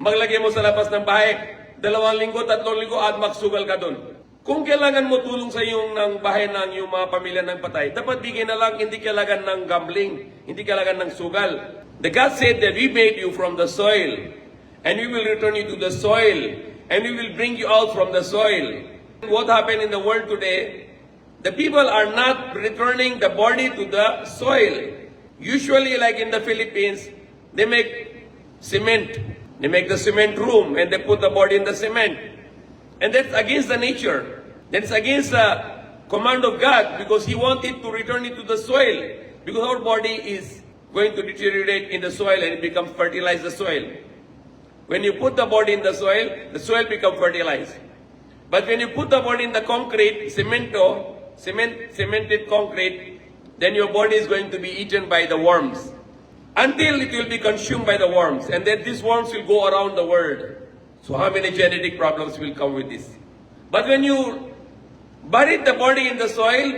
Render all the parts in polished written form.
maglagay mo sa labas ng bahay, 2 linggo, 3 linggo, at magsugal ka doon. Kung kailangan mo tulong sa iyong ng bahay ng iyong mga pamilya ng patay, dapat bigyan na lang, hindi kailangan ng gambling, hindi kailangan ng sugal. The God said that we made you from the soil, and we will return you to the soil, and we will bring you out from the soil. What happened in the world today, the people are not returning the body to the soil. Usually, like in the Philippines, they make cement. They make the cement room and they put the body in the cement. And that's against the nature. That's against the command of God because He wanted to return it to the soil. Because our body is going to deteriorate in the soil and it becomes fertilize the soil. When you put the body in the soil becomes fertilized. But when you put the body in the concrete, cemented concrete, then your body is going to be eaten by the worms. Until it will be consumed by the worms. And then these worms will go around the world. So how many genetic problems will come with this? But when you bury the body in the soil,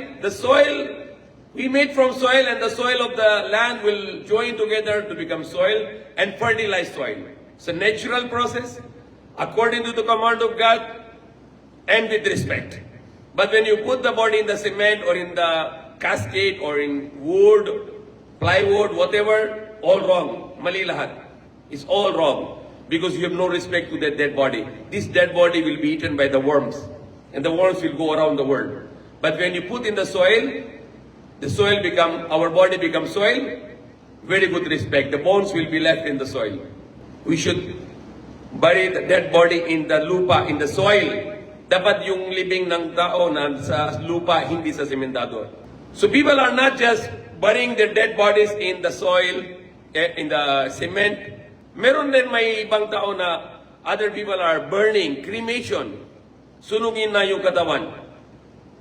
we made from soil and the soil of the land will join together to become soil and fertilize soil. It's a natural process according to the command of God and with respect. But when you put the body in the cement or in the cascade or in wood, plywood, whatever, all wrong. Mali lahat. It's all wrong. Because you have no respect to that dead body. This dead body will be eaten by the worms. And the worms will go around the world. But when you put in the soil our body becomes soil, very good respect. The bones will be left in the soil. We should bury the dead body in the lupa, in the soil. Dapat yung libing ng tao na sa lupa, hindi sa sementado. So people are not just burying their dead bodies in the soil, in the cement. Meron din may ibang tao na other people are burning, cremation. Sunugin na yung katawan.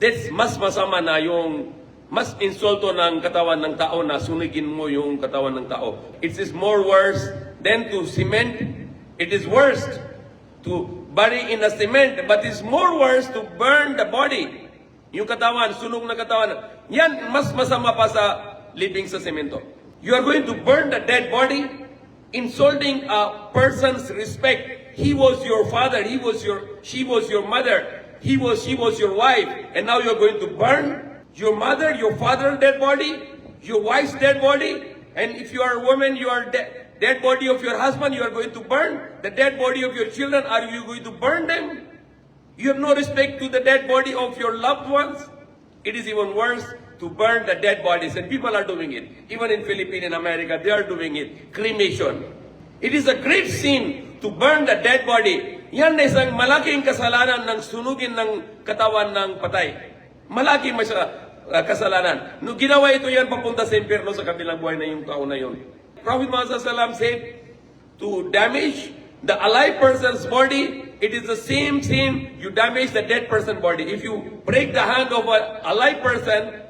That's mas masama na yung mas insulto ng katawan ng tao na sunugin mo yung katawan ng tao. It is more worse than to cement. It is worse to bury in a cement, but it's more worse to burn the body. Yung katawan, sunog na katawan. Yan, mas masama pa sa living sa semento. You are going to burn the dead body, insulting a person's respect. He was your father, she was your mother, she was your wife, and now you're going to burn your mother, your father's dead body, your wife's dead body, and if you are a woman, your dead body of your husband, you are going to burn. The dead body of your children, are you going to burn them? You have no respect to the dead body of your loved ones. It is even worse to burn the dead bodies, and people are doing it. Even in Philippines and America, they are doing it. Cremation. It is a great sin to burn the dead body. Yan na isang malaking kasalanan ng sunugin ng katawan ng patay. Malaking kasalanan. No, ginawa ito yan papunta sa impyerno sa kabilang buhay na yung tao na yun. Prophet Muhammad sallam said, to damage the alive person's body, it is the same sin you damage the dead person's body. If you break the hand of an alive person,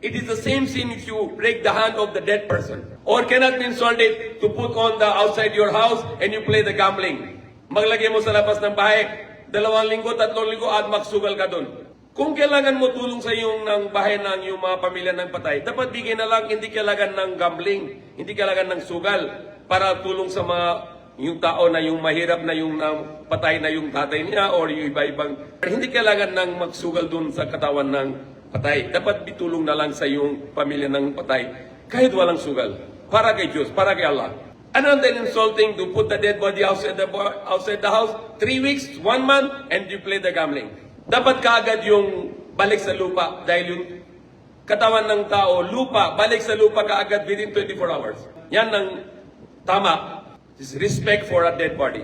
it is the same sin if you break the hand of the dead person. Or cannot be insulted to put on the outside your house and you play the gambling. Maglagay mo sa labas ng bahay, 2 linggo, 3 linggo, at magsugal ka doon. Kung kailangan mo tulong sa iyong ng bahay ng iyong mga pamilya ng patay, dapat bigyan na lang, hindi kailangan ng gambling, hindi kailangan ng sugal para tulong sa mga yung tao na yung mahirap na yung patay na yung tatay niya or yung iba-ibang. Hindi kailangan ng magsugal doon sa katawan ng patay. Dapat bitulong na lang sa iyong pamilya ng patay kahit walang sugal. Para kay Diyos, para kay Allah. Ano then insulting to put the dead body outside the house 3 weeks, 1 month, and you play the gambling. Dapat kaagad yung balik sa lupa dahil yung katawan ng tao, lupa, balik sa lupa kaagad within 24 hours. Yan ang tama. This is respect for a dead body.